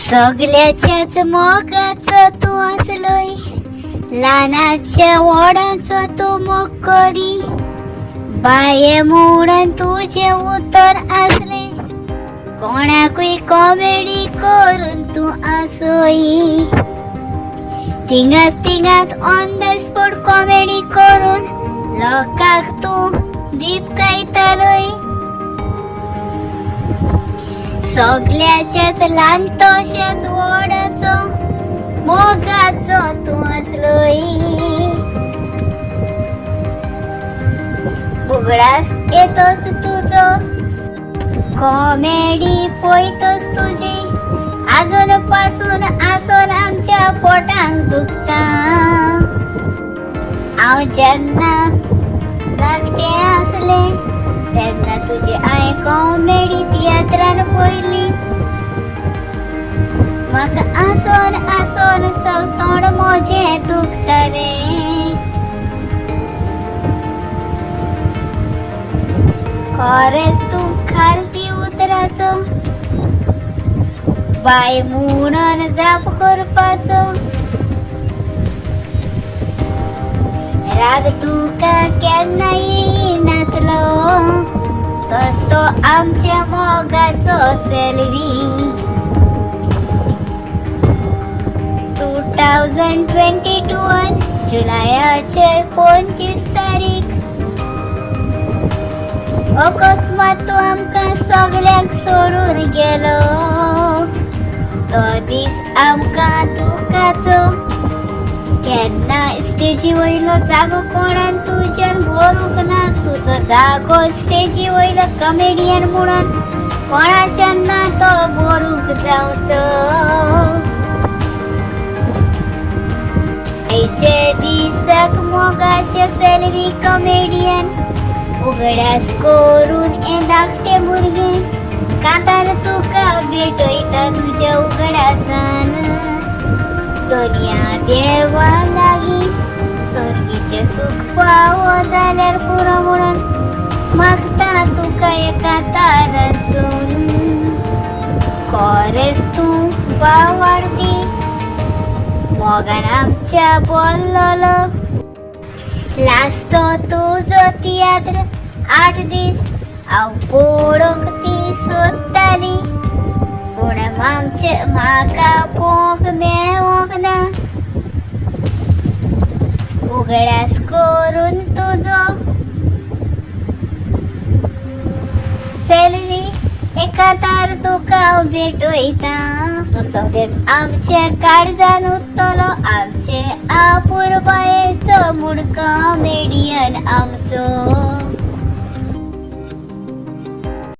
सगळ्याच्याच मोगाचं तू असलोय, लहानाच्या वडाचं तू मोकरी, बाये मोडन तुझे उतर असले, कोणाकुय कॉमेडी करून तू असोई, तिंगात ऑन द स्पॉट कॉमेडी करून लोकांक तू दीप कायतलोय. सगळ्याच्याच ल्हान तशेंच व्हडाचो मोगाचो तू असलोय, उगडास येतोच तुजो, कॉमेडी पळयतोच तुजी, अजून पासून आसोन आमच्या पोटांक दुखता. हांव जेन्ना धाकटें आसलें तेन्ना तुजी हांवें कॉमेडी तियात्रान पळयली. म्हाका आसोन तोंड म्हजें दुखतालें. खरेंच तूं खालती उतराचो, बाय म्हणून जाप करपाचो, राग तुका केन्ना येयनासलो, तस तो आमच्या मोगाचो सेल्वी. 2022 जुलयाचे 25 तारीख अकस्मात तू आमकां सगळ्यांक सोडून गेलो. तो दीस आमकां दुखाचो, केन्ना स्टेजी वयलो जागो कोणान तुज्यान भरूंक ना. तुजो जागो स्टेजी वयलो कॉमेडियन म्हणून कोणाच्यान ना तो भरूंक जावचो. आयचे दिसाक मोगाचे सेल्वी कॉमेडियन उगड्यास करून हे धाकटे भुरगे कांतार तुका भेटयता तुज्या उगडासान. दुनिया देवा लागीं सर्गीचे सुख पावो जाल्यार पुरो म्हणून मागता तुका एका तारांसून. खरेंच तूं बावाडती मोगान आमच्या बोल्लोलो. लास्तो तुजो तियात्र 8 दीस हांव पळोवंक ती सोदताली, पूण म्हाका पळोवंक मेळोंक ना. उगडास करून तुजो सेल्वी एका तार तुका हांव भेटयता. तूं सगळेंच आमचे काळजान उत्तलो, आमचे आपुरबायेचो म्हूण कॉमेडियन आमचो.